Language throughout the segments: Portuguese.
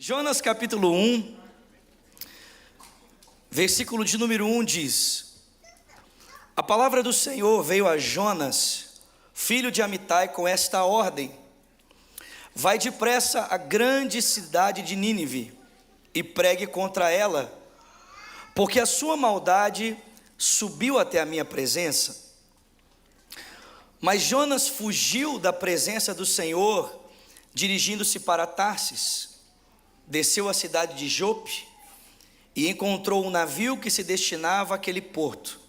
Jonas capítulo 1, versículo de número 1 diz: A palavra do Senhor veio a Jonas, filho de Amitai, com esta ordem: Vai depressa à grande cidade de Nínive e pregue contra ela, porque a sua maldade subiu até a minha presença. Mas Jonas fugiu da presença do Senhor, dirigindo-se para Tarsis. Desceu à cidade de Jope e encontrou um navio que se destinava àquele porto.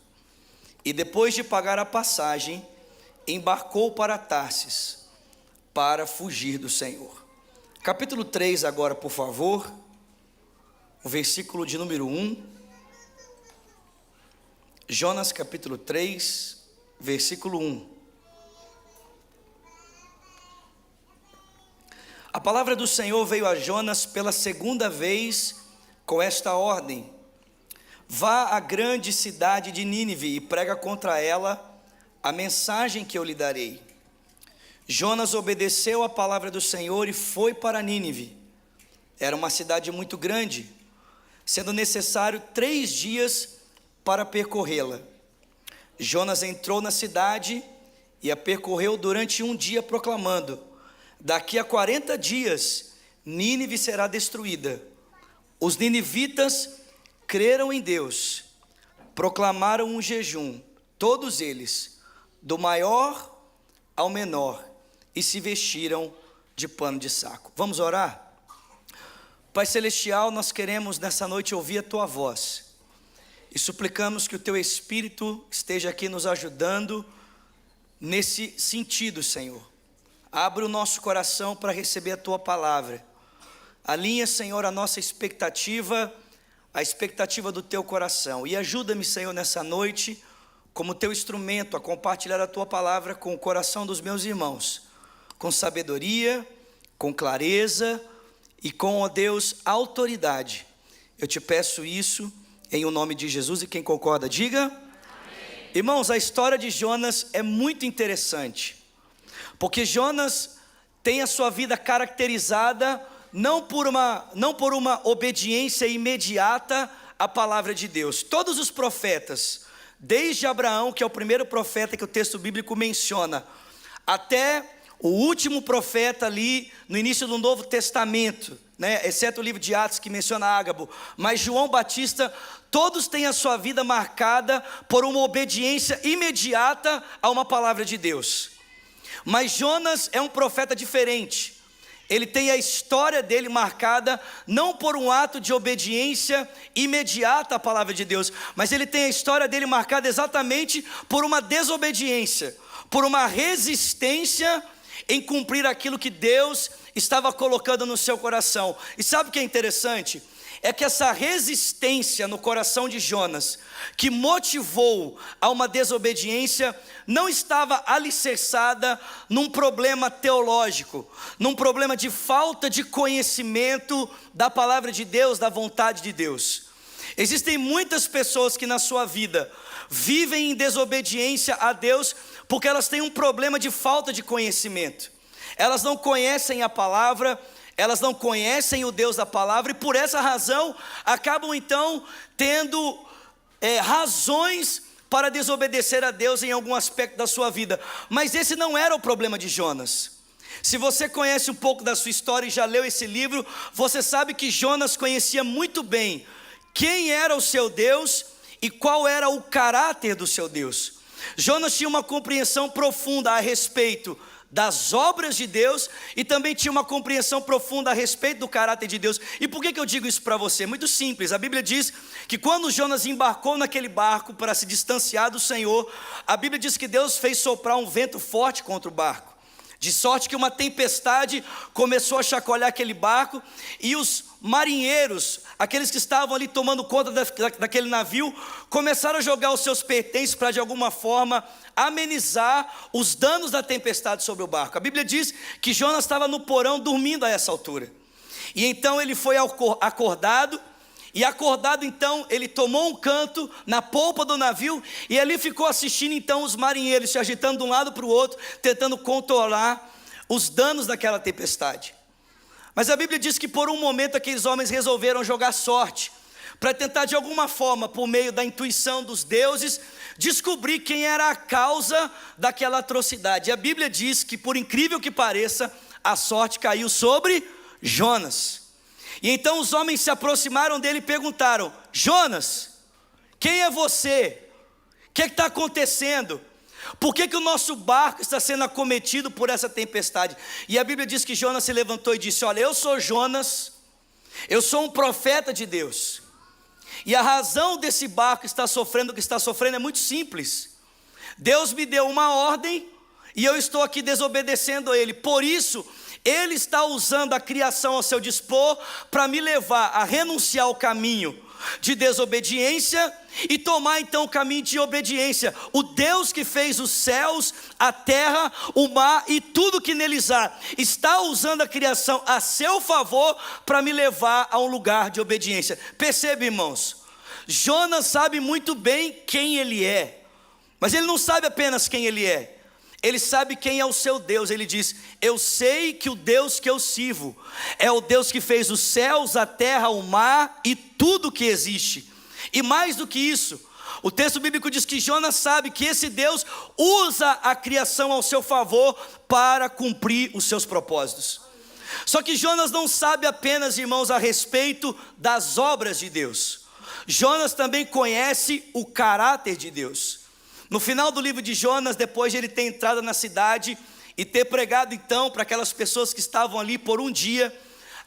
E depois de pagar a passagem, embarcou para Tarsis, para fugir do Senhor. Capítulo 3 agora, por favor, o versículo de número 1. Jonas capítulo 3, versículo 1. A palavra do Senhor veio a Jonas pela segunda vez com esta ordem: Vá à grande cidade de Nínive e prega contra ela a mensagem que eu lhe darei. Jonas obedeceu à palavra do Senhor e foi para Nínive. Era uma cidade muito grande, sendo necessário 3 dias para percorrê-la. Jonas entrou na cidade e a percorreu durante 1 dia, proclamando: Daqui a 40 dias, Nínive será destruída. Os ninivitas creram em Deus, proclamaram um jejum, todos eles, do maior ao menor, e se vestiram de pano de saco. Vamos orar? Pai Celestial, nós queremos nessa noite ouvir a Tua voz, e suplicamos que o Teu Espírito esteja aqui nos ajudando nesse sentido, Senhor. Abre o nosso coração para receber a Tua palavra. Alinha, Senhor, a nossa expectativa, a expectativa do Teu coração. E ajuda-me, Senhor, nessa noite, como Teu instrumento, a compartilhar a Tua palavra com o coração dos meus irmãos, com sabedoria, com clareza e com, ó Deus, autoridade. Eu te peço isso em o nome de Jesus, e quem concorda, diga. Amém. Irmãos, a história de Jonas é muito interessante, porque Jonas tem a sua vida caracterizada não por uma obediência imediata à palavra de Deus. Todos os profetas, desde Abraão, que é o primeiro profeta que o texto bíblico menciona, até o último profeta ali no início do Novo Testamento, exceto o livro de Atos que menciona Ágabo, mas João Batista, todos têm a sua vida marcada por uma obediência imediata a uma palavra de Deus. Mas Jonas é um profeta diferente. Ele tem a história dele marcada não por um ato de obediência imediata à palavra de Deus, mas ele tem a história dele marcada exatamente por uma desobediência, por uma resistência em cumprir aquilo que Deus estava colocando no seu coração. E sabe o que é interessante? É que essa resistência no coração de Jonas, que motivou a uma desobediência, não estava alicerçada num problema teológico, num problema de falta de conhecimento da palavra de Deus, da vontade de Deus. Existem muitas pessoas que na sua vida vivem em desobediência a Deus, porque elas têm um problema de falta de conhecimento. Elas não conhecem a palavra, elas não conhecem o Deus da palavra, e por essa razão acabam então tendo razões para desobedecer a Deus em algum aspecto da sua vida. Mas esse não era o problema de Jonas. Se você conhece um pouco da sua história e já leu esse livro, você sabe que Jonas conhecia muito bem quem era o seu Deus e qual era o caráter do seu Deus. Jonas tinha uma compreensão profunda a respeito das obras de Deus e também tinha uma compreensão profunda a respeito do caráter de Deus. E por que eu digo isso para você? Muito simples. A Bíblia diz que quando Jonas embarcou naquele barco para se distanciar do Senhor, a Bíblia diz que Deus fez soprar um vento forte contra o barco, de sorte que uma tempestade começou a chacoalhar aquele barco, e os marinheiros, aqueles que estavam ali tomando conta daquele navio, começaram a jogar os seus pertences para de alguma forma amenizar os danos da tempestade sobre o barco. A Bíblia diz que Jonas estava no porão dormindo a essa altura, e então ele foi acordado, então ele tomou um canto na polpa do navio, e ali ficou assistindo então os marinheiros se agitando de um lado para o outro, tentando controlar os danos daquela tempestade. Mas a Bíblia diz que por um momento aqueles homens resolveram jogar sorte, para tentar de alguma forma, por meio da intuição dos deuses, descobrir quem era a causa daquela atrocidade. E a Bíblia diz que, por incrível que pareça, a sorte caiu sobre Jonas. E então os homens se aproximaram dele e perguntaram: Jonas, quem é você? O que está acontecendo? Por que o nosso barco está sendo acometido por essa tempestade? E a Bíblia diz que Jonas se levantou e disse: olha, eu sou Jonas, eu sou um profeta de Deus, e a razão desse barco estar sofrendo o que está sofrendo é muito simples. Deus me deu uma ordem e eu estou aqui desobedecendo a Ele. Por isso, Ele está usando a criação ao seu dispor para me levar a renunciar ao caminho de desobediência e tomar então o caminho de obediência. O Deus que fez os céus, a terra, o mar e tudo que neles há, está usando a criação a seu favor para me levar a um lugar de obediência. Perceba, irmãos, Jonas sabe muito bem quem ele é, mas ele não sabe apenas quem ele é, ele sabe quem é o seu Deus. Ele diz: eu sei que o Deus que eu sirvo é o Deus que fez os céus, a terra, o mar e tudo que existe. E mais do que isso, o texto bíblico diz que Jonas sabe que esse Deus usa a criação ao seu favor para cumprir os seus propósitos. Só que Jonas não sabe apenas, irmãos, a respeito das obras de Deus. Jonas também conhece o caráter de Deus. No final do livro de Jonas, depois de ele ter entrado na cidade e ter pregado então para aquelas pessoas que estavam ali por um dia,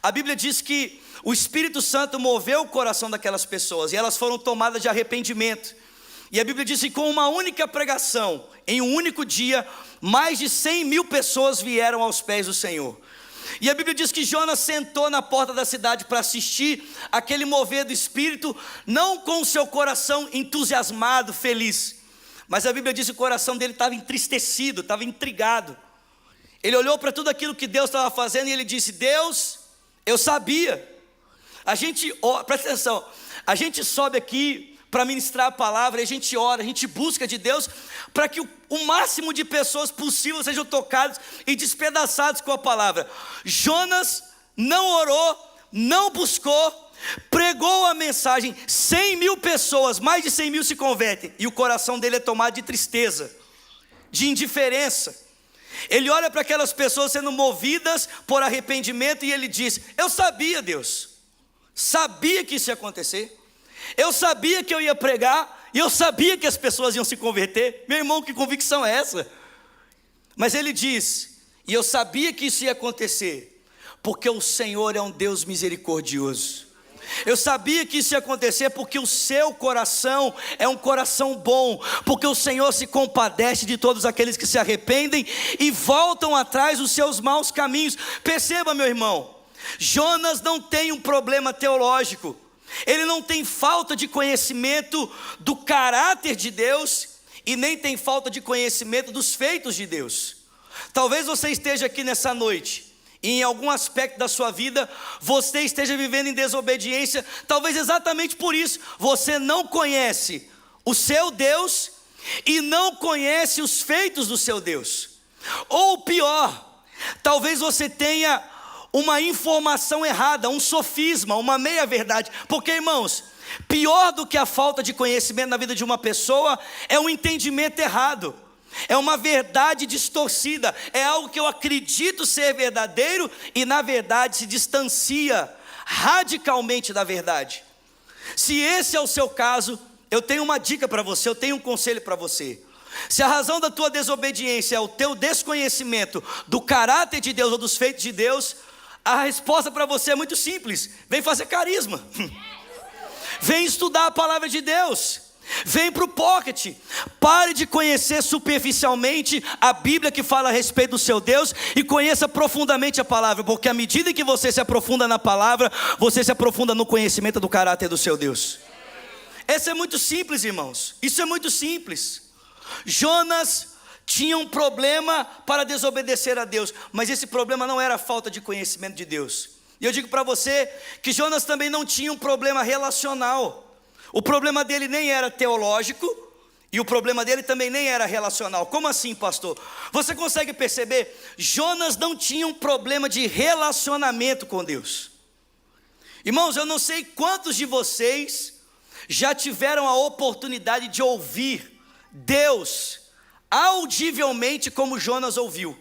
a Bíblia diz que o Espírito Santo moveu o coração daquelas pessoas e elas foram tomadas de arrependimento. E a Bíblia diz que com uma única pregação, em um único dia, mais de 100.000 pessoas vieram aos pés do Senhor. E a Bíblia diz que Jonas sentou na porta da cidade para assistir aquele mover do Espírito, não com o seu coração entusiasmado, feliz, mas a Bíblia diz que o coração dele estava entristecido, estava intrigado. Ele olhou para tudo aquilo que Deus estava fazendo e ele disse: Deus, eu sabia. Presta atenção, a gente sobe aqui para ministrar a palavra, a gente ora, a gente busca de Deus para que o máximo de pessoas possível sejam tocadas e despedaçadas com a palavra. Jonas não orou, não buscou, pregou a mensagem, 100.000 pessoas, mais de 100.000 se convertem, e o coração dele é tomado de tristeza, de indiferença. Ele olha para aquelas pessoas sendo movidas por arrependimento e ele diz: eu sabia, Deus, sabia que isso ia acontecer, eu sabia que eu ia pregar, e eu sabia que as pessoas iam se converter. Meu irmão, que convicção é essa? Mas ele diz: e eu sabia que isso ia acontecer, porque o Senhor é um Deus misericordioso. Eu sabia que isso ia acontecer porque o seu coração é um coração bom, porque o Senhor se compadece de todos aqueles que se arrependem e voltam atrás dos seus maus caminhos. Perceba, meu irmão, Jonas não tem um problema teológico, ele não tem falta de conhecimento do caráter de Deus e nem tem falta de conhecimento dos feitos de Deus. Talvez você esteja aqui nessa noite e em algum aspecto da sua vida você esteja vivendo em desobediência. Talvez exatamente por isso você não conhece o seu Deus e não conhece os feitos do seu Deus. Ou pior, talvez você tenha uma informação errada, um sofisma, uma meia-verdade. Porque, irmãos, pior do que a falta de conhecimento na vida de uma pessoa é um entendimento errado, é uma verdade distorcida, é algo que eu acredito ser verdadeiro e na verdade se distancia radicalmente da verdade. Se esse é o seu caso, eu tenho uma dica para você, eu tenho um conselho para você. Se a razão da tua desobediência é o teu desconhecimento do caráter de Deus ou dos feitos de Deus, a resposta para você é muito simples: vem fazer carisma, vem estudar a palavra de Deus, vem para o pocket. Pare de conhecer superficialmente a Bíblia que fala a respeito do seu Deus e conheça profundamente a palavra, porque à medida que você se aprofunda na palavra, você se aprofunda no conhecimento do caráter do seu Deus. Isso é muito simples, irmãos, isso é muito simples. Jonas tinha um problema para desobedecer a Deus, mas esse problema não era a falta de conhecimento de Deus. E eu digo para você que Jonas também não tinha um problema relacional. O problema dele nem era teológico E o problema dele também nem era relacional. Como assim, pastor? Você consegue perceber? Jonas não tinha um problema de relacionamento com Deus. Irmãos, eu não sei quantos de vocês já tiveram a oportunidade de ouvir Deus audivelmente como Jonas ouviu.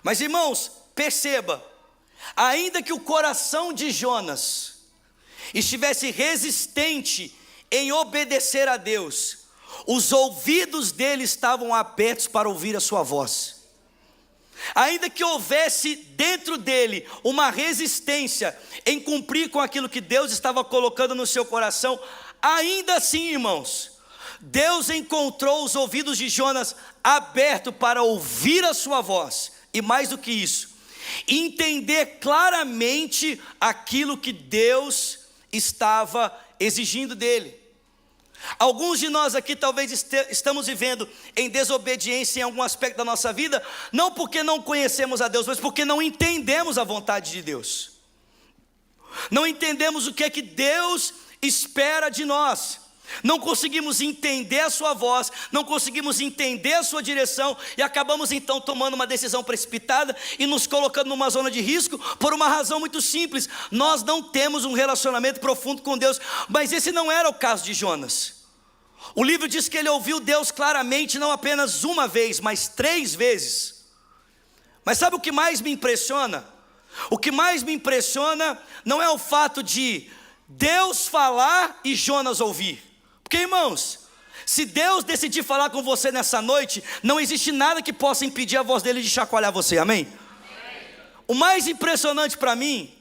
Mas, irmãos, perceba, ainda que o coração de Jonas estivesse resistente em obedecer a Deus, os ouvidos dele estavam abertos para ouvir a sua voz. Ainda que houvesse dentro dele uma resistência em cumprir com aquilo que Deus estava colocando no seu coração, ainda assim, irmãos, Deus encontrou os ouvidos de Jonas abertos para ouvir a sua voz, e mais do que isso, entender claramente aquilo que Deus estava exigindo dele. Alguns de nós aqui talvez estamos vivendo em desobediência em algum aspecto da nossa vida, não porque não conhecemos a Deus, mas porque não entendemos a vontade de Deus. Não entendemos o que é que Deus espera de nós. Não conseguimos entender a sua voz, não conseguimos entender a sua direção, e acabamos então tomando uma decisão precipitada e nos colocando numa zona de risco, por uma razão muito simples: nós não temos um relacionamento profundo com Deus. Mas esse não era o caso de Jonas. O livro diz que ele ouviu Deus claramente, não apenas uma vez, mas 3 vezes. Mas sabe o que mais me impressiona? O que mais me impressiona não é o fato de Deus falar e Jonas ouvir. Porque, irmãos, se Deus decidir falar com você nessa noite, não existe nada que possa impedir a voz dele de chacoalhar você, amém? O mais impressionante para mim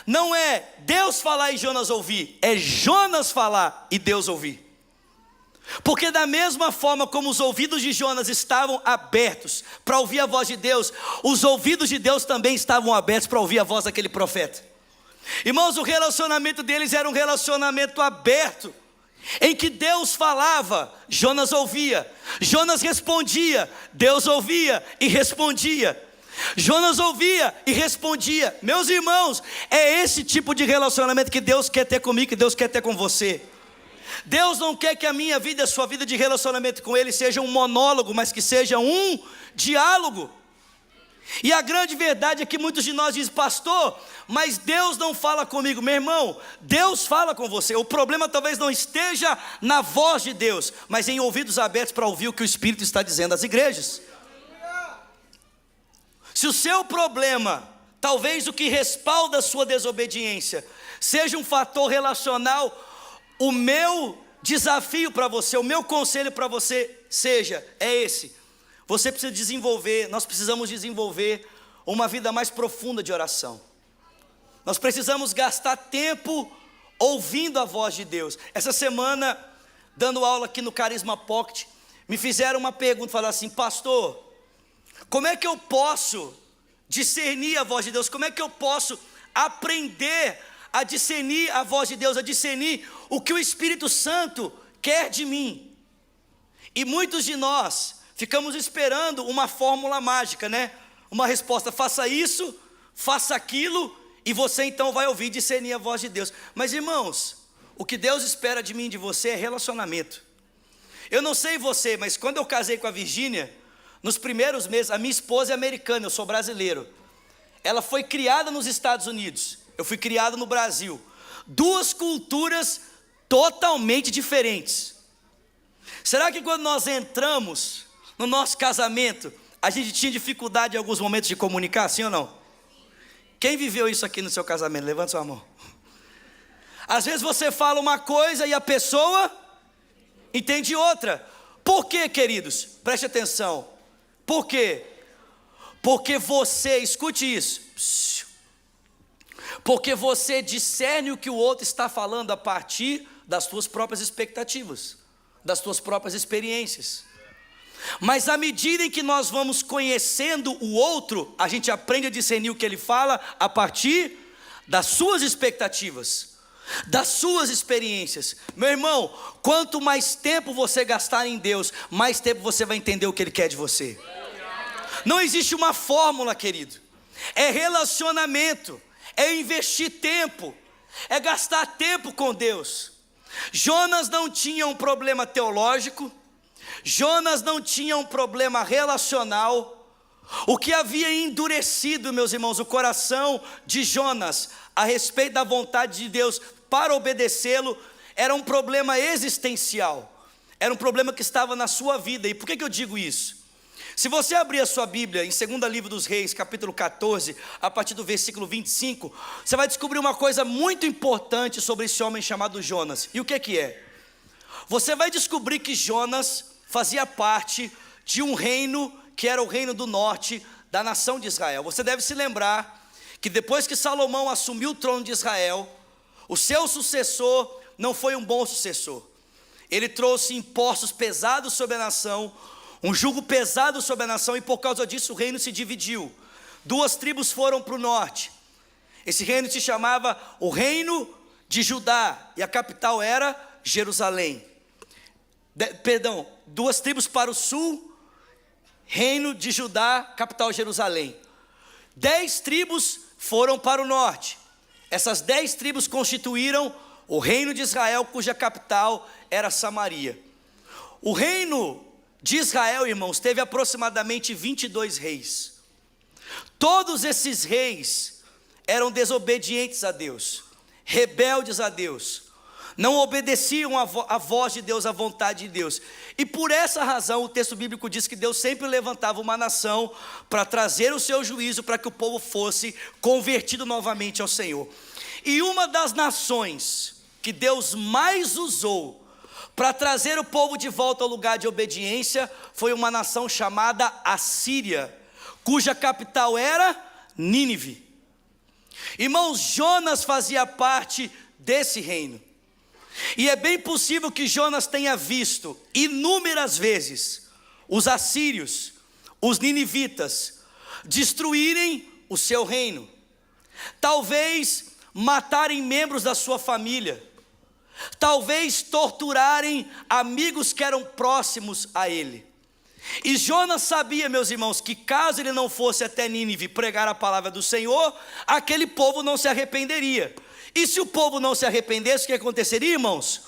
não é Deus falar e Jonas ouvir, é Jonas falar e Deus ouvir. Porque da mesma forma como os ouvidos de Jonas estavam abertos para ouvir a voz de Deus, os ouvidos de Deus também estavam abertos para ouvir a voz daquele profeta. Irmãos, o relacionamento deles era um relacionamento aberto, em que Deus falava, Jonas ouvia, Jonas respondia, Deus ouvia e respondia, Jonas ouvia e respondia. Meus irmãos, é esse tipo de relacionamento que Deus quer ter comigo, que Deus quer ter com você. Deus não quer que a minha vida, a sua vida de relacionamento com Ele seja um monólogo, mas que seja um diálogo. E a grande verdade é que muitos de nós dizem: pastor, mas Deus não fala comigo. Meu irmão, Deus fala com você. O problema talvez não esteja na voz de Deus, mas em ouvidos abertos para ouvir o que o Espírito está dizendo às igrejas. Se o seu problema, talvez o que respalda a sua desobediência, seja um fator relacional, o meu desafio para você, o meu conselho para você é esse: você precisa desenvolver, nós precisamos desenvolver uma vida mais profunda de oração. Nós precisamos gastar tempo ouvindo a voz de Deus. Essa semana, dando aula aqui no Carisma Pocket, me fizeram uma pergunta, falaram assim: pastor, como é que eu posso discernir a voz de Deus? Como é que eu posso aprender a discernir a voz de Deus, a discernir o que o Espírito Santo quer de mim? E muitos de nós ficamos esperando uma fórmula mágica, né? Uma resposta: faça isso, faça aquilo, e você então vai ouvir e discernir a voz de Deus. Mas, irmãos, o que Deus espera de mim e de você é relacionamento. Eu não sei você, mas quando eu casei com a Virgínia, nos primeiros meses, a minha esposa é americana, eu sou brasileiro. Ela foi criada nos Estados Unidos, eu fui criado no Brasil. 2 culturas totalmente diferentes. Será que quando nós entramos no nosso casamento, a gente tinha dificuldade em alguns momentos de comunicar, sim ou não? Quem viveu isso aqui no seu casamento? Levanta sua mão. Às vezes você fala uma coisa e a pessoa entende outra. Por quê, queridos? Preste atenção. Por quê? Porque você, escute isso, porque você discerne o que o outro está falando a partir das suas próprias expectativas, das suas próprias experiências. Mas à medida em que nós vamos conhecendo o outro, a gente aprende a discernir o que ele fala a partir das suas expectativas, das suas experiências. Meu irmão, quanto mais tempo você gastar em Deus, mais tempo você vai entender o que Ele quer de você. Não existe uma fórmula, querido. É relacionamento, é investir tempo, é gastar tempo com Deus. Jonas não tinha um problema teológico, Jonas não tinha um problema relacional. O que havia endurecido, meus irmãos, o coração de Jonas a respeito da vontade de Deus para obedecê-lo, era um problema existencial, era um problema que estava na sua vida. E por que eu digo isso? Se você abrir a sua Bíblia em 2º livro dos Reis, capítulo 14, a partir do versículo 25, você vai descobrir uma coisa muito importante sobre esse homem chamado Jonas. E o que é? Você vai descobrir que Jonas fazia parte de um reino que era o reino do norte da nação de Israel. Você deve se lembrar que depois que Salomão assumiu o trono de Israel, o seu sucessor não foi um bom sucessor. Ele trouxe impostos pesados sobre a nação, um jugo pesado sobre a nação, e por causa disso o reino se dividiu. 2 tribos foram para o norte. Esse reino se chamava o reino de Judá, e a capital era Jerusalém. 2 tribos para o sul, reino de Judá, capital Jerusalém. 10 tribos foram para o norte. Essas 10 tribos constituíram o reino de Israel, cuja capital era Samaria. O reino de Israel, irmãos, teve aproximadamente 22 reis. Todos esses reis eram desobedientes a Deus, rebeldes a Deus, não obedeciam a voz de Deus, a vontade de Deus. E por essa razão o texto bíblico diz que Deus sempre levantava uma nação para trazer o seu juízo, para que o povo fosse convertido novamente ao Senhor. E uma das nações que Deus mais usou para trazer o povo de volta ao lugar de obediência foi uma nação chamada Assíria, cuja capital era Nínive. Irmãos, Jonas fazia parte desse reino. E é bem possível que Jonas tenha visto inúmeras vezes os assírios, os ninivitas, destruírem o seu reino. Talvez matarem membros da sua família. Talvez torturarem amigos que eram próximos a ele. E Jonas sabia, meus irmãos, que caso ele não fosse até Nínive pregar a palavra do Senhor, aquele povo não se arrependeria. E se o povo não se arrependesse, o que aconteceria, irmãos?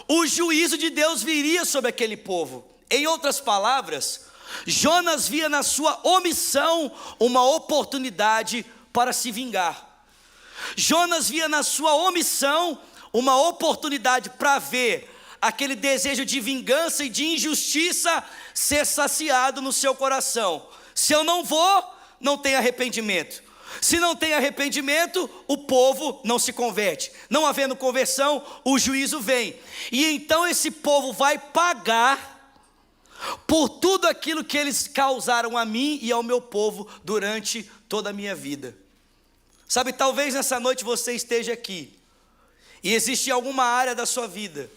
O juízo de Deus viria sobre aquele povo. Em outras palavras, Jonas via na sua omissão uma oportunidade para se vingar. Jonas via na sua omissão uma oportunidade para ver aquele desejo de vingança e de injustiça ser saciado no seu coração. Se eu não vou, não tem arrependimento. Se não tem arrependimento, o povo não se converte. Não havendo conversão, o juízo vem. E então esse povo vai pagar por tudo aquilo que eles causaram a mim e ao meu povo durante toda a minha vida. Sabe, talvez nessa noite você esteja aqui e existe alguma área da sua vida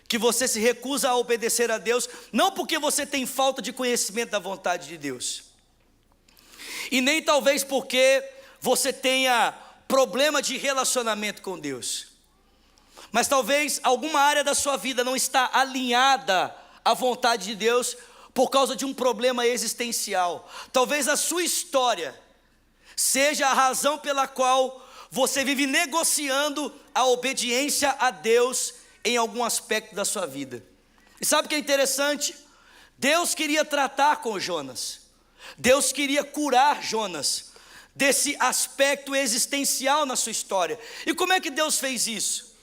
que você se recusa a obedecer a Deus, não porque você tem falta de conhecimento da vontade de Deus, e nem talvez porque você tenha problema de relacionamento com Deus, mas talvez alguma área da sua vida não está alinhada à vontade de Deus por causa de um problema existencial. Talvez a sua história seja a razão pela qual você vive negociando a obediência a Deus em algum aspecto da sua vida. E sabe o que é interessante? Deus queria tratar com Jonas, Deus queria curar Jonas desse aspecto existencial na sua história. E como é que Deus fez isso?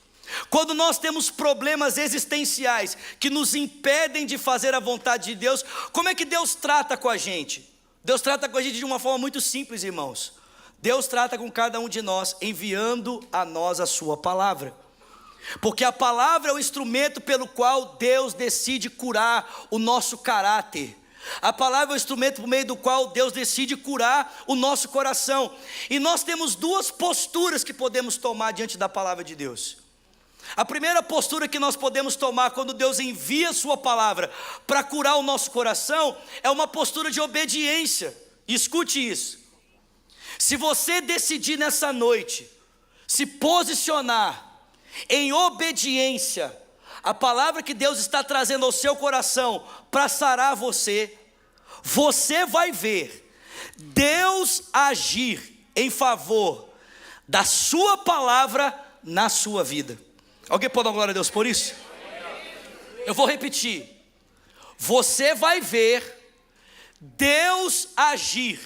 Quando nós temos problemas existenciais que nos impedem de fazer a vontade de Deus, como é que Deus trata com a gente? Deus trata com a gente de uma forma muito simples, irmãos. Deus trata com cada um de nós enviando a nós a sua palavra. Porque a palavra é o instrumento pelo qual Deus decide curar o nosso caráter. A palavra é o instrumento por meio do qual Deus decide curar o nosso coração. E nós temos duas posturas que podemos tomar diante da palavra de Deus. A primeira postura que nós podemos tomar quando Deus envia a sua palavra para curar o nosso coração é uma postura de obediência. Escute isso. Se você decidir nessa noite se posicionar em obediência a palavra que Deus está trazendo ao seu coração para sarar você, você vai ver Deus agir em favor da sua palavra na sua vida. Alguém pode dar glória a Deus por isso? Eu vou repetir. Você vai ver Deus agir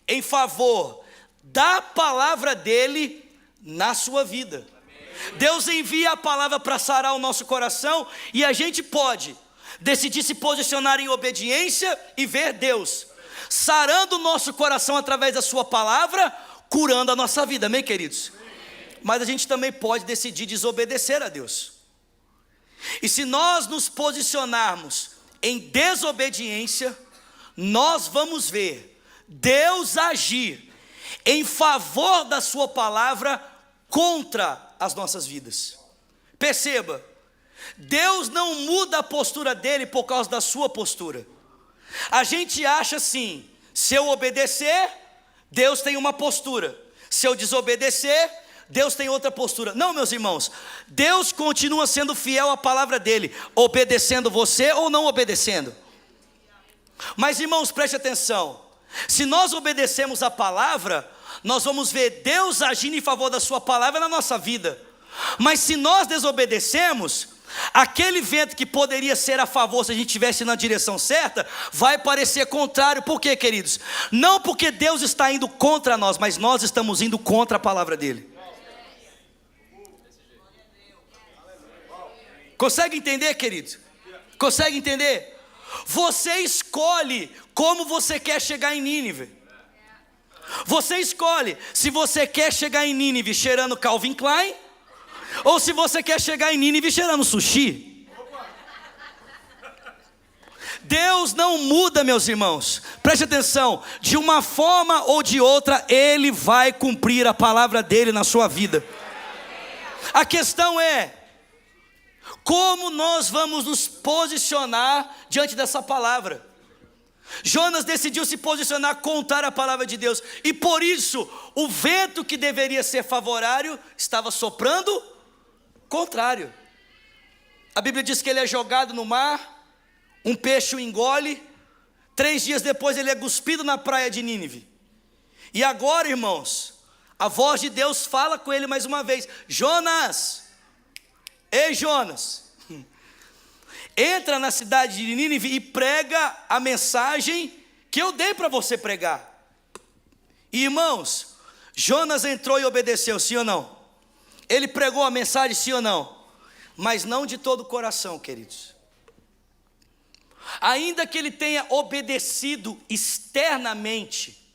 em favor da palavra dele na sua vida. Deus envia a palavra para sarar o nosso coração, e a gente pode decidir se posicionar em obediência e ver Deus sarando o nosso coração através da sua palavra, curando a nossa vida, amém, queridos? Mas a gente também pode decidir desobedecer a Deus. E se nós nos posicionarmos em desobediência, nós vamos ver Deus agir em favor da sua palavra contra as nossas vidas. Perceba, Deus não muda a postura dele por causa da sua postura. A gente acha assim: se eu obedecer, Deus tem uma postura; se eu desobedecer, Deus tem outra postura. Não, meus irmãos, Deus continua sendo fiel à palavra dele, obedecendo você ou não obedecendo. Mas, irmãos, preste atenção: se nós obedecemos a palavra, nós vamos ver Deus agindo em favor da sua palavra na nossa vida. Mas se nós desobedecemos, aquele vento que poderia ser a favor se a gente estivesse na direção certa, vai parecer contrário. Por quê, queridos? Não porque Deus está indo contra nós, mas nós estamos indo contra a palavra dele. Consegue entender, querido? Consegue entender? Você escolhe como você quer chegar em Nínive. Você escolhe se você quer chegar em Nínive cheirando Calvin Klein, ou se você quer chegar em Nínive cheirando sushi. Deus não muda, meus irmãos. Preste atenção, de uma forma ou de outra, Ele vai cumprir a palavra dele na sua vida. A questão é: como nós vamos nos posicionar diante dessa palavra? Jonas decidiu se posicionar contra a palavra de Deus, e por isso o vento que deveria ser favorável estava soprando contrário. A Bíblia diz que ele é jogado no mar, um peixe o engole, 3 dias depois ele é cuspido na praia de Nínive. E agora, irmãos, a voz de Deus fala com ele mais uma vez: Jonas, ei Jonas, entra na cidade de Nínive e prega a mensagem que eu dei para você pregar. E, irmãos, Jonas entrou e obedeceu, sim ou não? Ele pregou a mensagem, sim ou não? Mas não de todo o coração, queridos. Ainda que ele tenha obedecido externamente,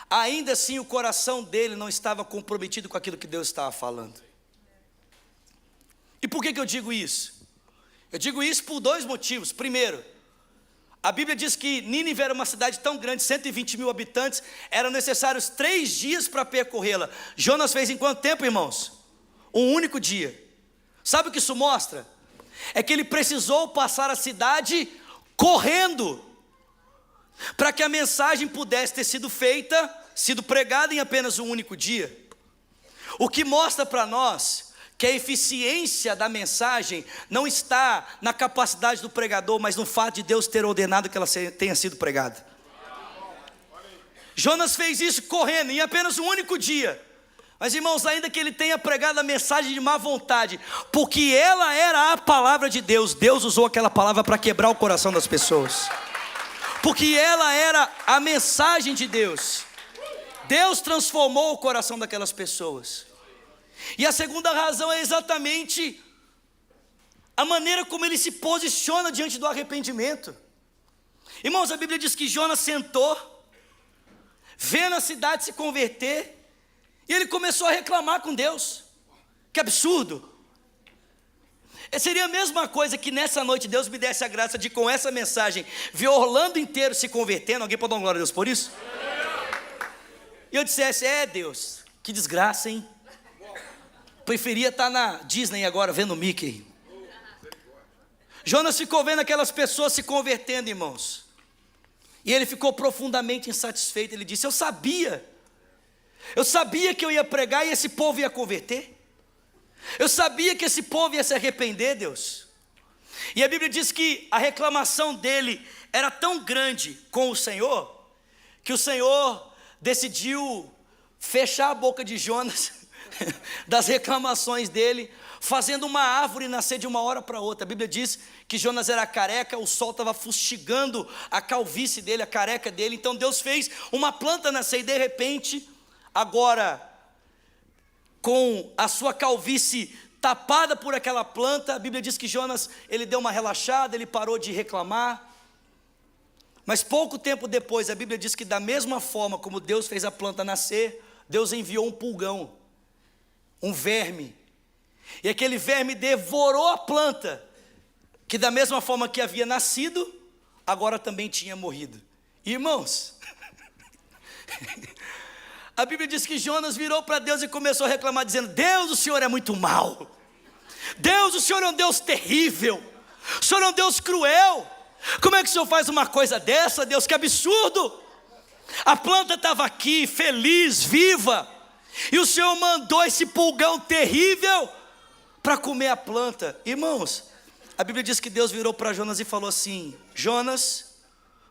ainda assim o coração dele não estava comprometido com aquilo que Deus estava falando. E por que eu digo isso? Eu digo isso por 2 motivos. Primeiro, a Bíblia diz que Nínive era uma cidade tão grande, 120 mil habitantes, eram necessários 3 dias para percorrê-la. Jonas fez em quanto tempo, irmãos? Um único dia. Sabe o que isso mostra? É que ele precisou passar a cidade correndo, para que a mensagem pudesse ter sido feita, sido pregada em apenas um único dia. O que mostra para nós que a eficiência da mensagem não está na capacidade do pregador, mas no fato de Deus ter ordenado que ela tenha sido pregada. Jonas fez isso correndo em apenas um único dia. Mas, irmãos, ainda que ele tenha pregado a mensagem de má vontade, porque ela era a palavra de Deus, Deus usou aquela palavra para quebrar o coração das pessoas. Porque ela era a mensagem de Deus, Deus transformou o coração daquelas pessoas. E a segunda razão é exatamente a maneira como ele se posiciona diante do arrependimento. Irmãos, a Bíblia diz que Jonas sentou, vendo a cidade se converter, e ele começou a reclamar com Deus. Que absurdo! Seria a mesma coisa que nessa noite Deus me desse a graça de, com essa mensagem, ver Orlando inteiro se convertendo. Alguém pode dar uma glória a Deus por isso? E eu dissesse: Deus, que desgraça, hein? Preferia estar na Disney agora vendo Mickey. Jonas ficou vendo aquelas pessoas se convertendo, irmãos, e ele ficou profundamente insatisfeito. Ele disse: eu sabia que eu ia pregar e esse povo ia converter. Eu sabia que esse povo ia se arrepender, Deus. E a Bíblia diz que a reclamação dele era tão grande com o Senhor, que o Senhor decidiu fechar a boca de Jonas das reclamações dele, fazendo uma árvore nascer de uma hora para outra. A Bíblia diz que Jonas era careca, o sol estava fustigando a calvície dele, a careca dele. Então Deus fez uma planta nascer e de repente, agora com a sua calvície tapada por aquela planta, a Bíblia diz que Jonas, ele deu uma relaxada, ele parou de reclamar. Mas pouco tempo depois, a Bíblia diz que da mesma forma como Deus fez a planta nascer, Deus enviou um pulgão, um verme. E aquele verme devorou a planta, que da mesma forma que havia nascido, agora também tinha morrido. Irmãos, a Bíblia diz que Jonas virou para Deus e começou a reclamar, dizendo: Deus, o Senhor é muito mau. Deus, o Senhor é um Deus terrível. O Senhor é um Deus cruel. Como é que o Senhor faz uma coisa dessa, Deus? Que absurdo. A planta estava aqui, feliz, viva, e o Senhor mandou esse pulgão terrível para comer a planta. Irmãos, a Bíblia diz que Deus virou para Jonas e falou assim: Jonas,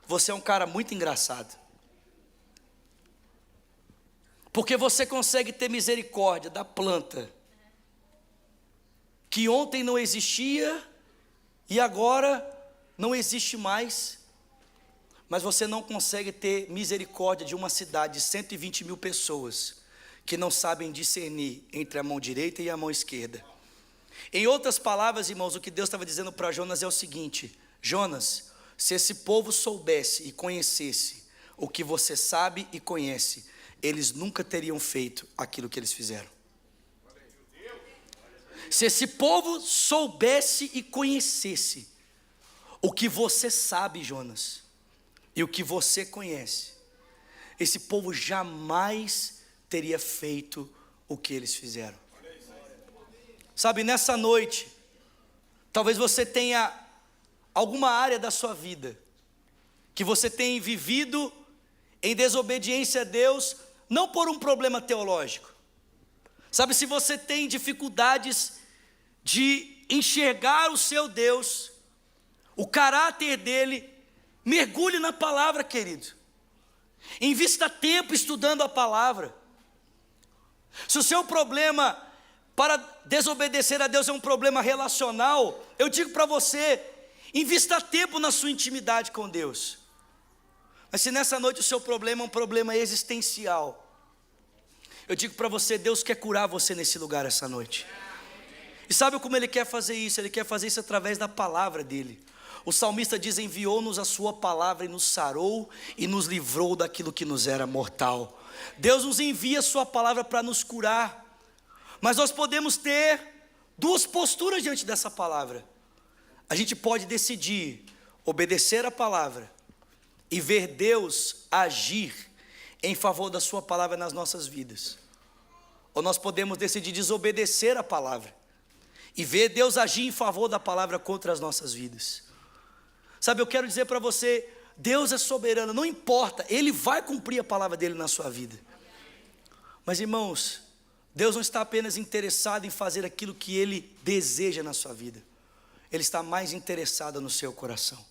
você é um cara muito engraçado, porque você consegue ter misericórdia da planta que ontem não existia e agora não existe mais, mas você não consegue ter misericórdia de uma cidade de 120 mil pessoas que não sabem discernir entre a mão direita e a mão esquerda. Em outras palavras, irmãos, o que Deus estava dizendo para Jonas é o seguinte: Jonas, se esse povo soubesse e conhecesse o que você sabe e conhece, eles nunca teriam feito aquilo que eles fizeram. Se esse povo soubesse e conhecesse o que você sabe, Jonas, e o que você conhece, esse povo jamais teria feito o que eles fizeram. Sabe, nessa noite, talvez você tenha alguma área da sua vida que você tem vivido em desobediência a Deus, não por um problema teológico. Sabe, se você tem dificuldades de enxergar o seu Deus, o caráter dele, mergulhe na palavra, querido. Invista tempo estudando a palavra. Se o seu problema para desobedecer a Deus é um problema relacional, eu digo para você, invista tempo na sua intimidade com Deus. Mas se nessa noite o seu problema é um problema existencial, eu digo para você, Deus quer curar você nesse lugar essa noite. E sabe como Ele quer fazer isso? Ele quer fazer isso através da palavra dEle. O salmista diz: enviou-nos a sua palavra e nos sarou e nos livrou daquilo que nos era mortal. Deus nos envia a sua palavra para nos curar. Mas nós podemos ter duas posturas diante dessa palavra. A gente pode decidir obedecer a palavra e ver Deus agir em favor da sua palavra nas nossas vidas. Ou nós podemos decidir desobedecer a palavra e ver Deus agir em favor da palavra contra as nossas vidas. Sabe, eu quero dizer para você, Deus é soberano, não importa, Ele vai cumprir a palavra dEle na sua vida. Mas irmãos, Deus não está apenas interessado em fazer aquilo que Ele deseja na sua vida. Ele está mais interessado no seu coração.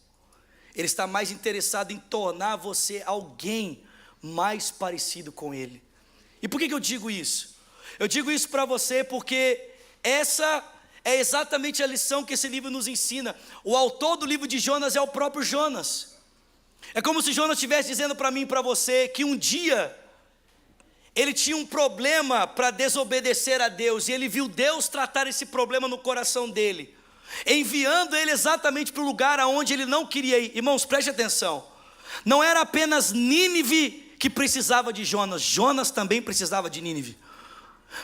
Ele está mais interessado em tornar você alguém mais parecido com Ele. E por que eu digo isso? Eu digo isso para você porque essa é exatamente a lição que esse livro nos ensina. O autor do livro de Jonas é o próprio Jonas. É como se Jonas estivesse dizendo para mim e para você que um dia ele tinha um problema para desobedecer a Deus, e ele viu Deus tratar esse problema no coração dele, enviando ele exatamente para o lugar aonde ele não queria ir. Irmãos, preste atenção, não era apenas Nínive que precisava de Jonas, Jonas também precisava de Nínive.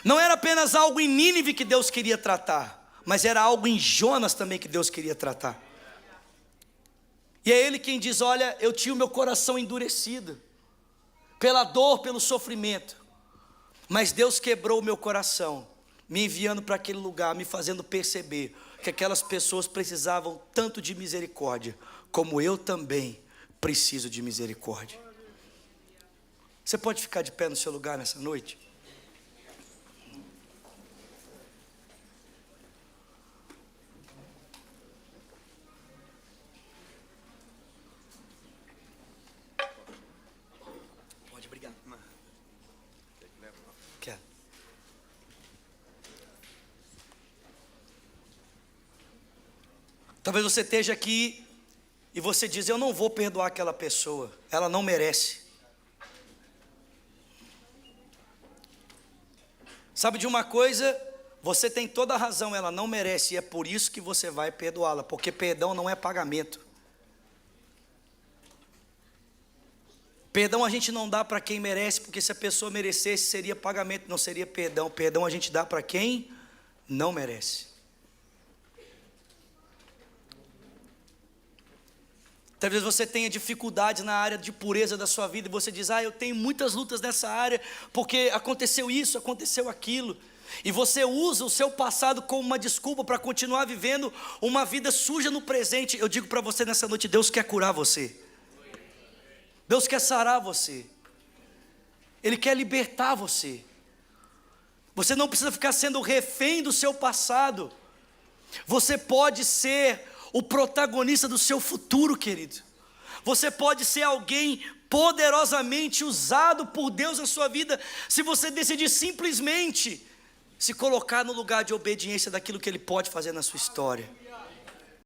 Não era apenas algo em Nínive que Deus queria tratar, mas era algo em Jonas também que Deus queria tratar. E é ele quem diz: olha, eu tinha o meu coração endurecido pela dor, pelo sofrimento, mas Deus quebrou o meu coração, me enviando para aquele lugar, me fazendo perceber que aquelas pessoas precisavam tanto de misericórdia, como eu também preciso de misericórdia. Você pode ficar de pé no seu lugar nessa noite? Pode, obrigado. Quero. Talvez você esteja aqui e você diz: eu não vou perdoar aquela pessoa, ela não merece. Sabe de uma coisa? Você tem toda a razão, ela não merece, e é por isso que você vai perdoá-la, porque perdão não é pagamento. Perdão a gente não dá para quem merece, porque se a pessoa merecesse seria pagamento, não seria perdão. Perdão a gente dá para quem não merece. Talvez você tenha dificuldades na área de pureza da sua vida, e você diz: eu tenho muitas lutas nessa área, porque aconteceu isso, aconteceu aquilo. E você usa o seu passado como uma desculpa para continuar vivendo uma vida suja no presente. Eu digo para você nessa noite: Deus quer curar você. Deus quer sarar você. Ele quer libertar você. Você não precisa ficar sendo refém do seu passado. Você pode ser o protagonista do seu futuro, querido. Você pode ser alguém poderosamente usado por Deus na sua vida, se você decidir simplesmente se colocar no lugar de obediência daquilo que Ele pode fazer na sua história.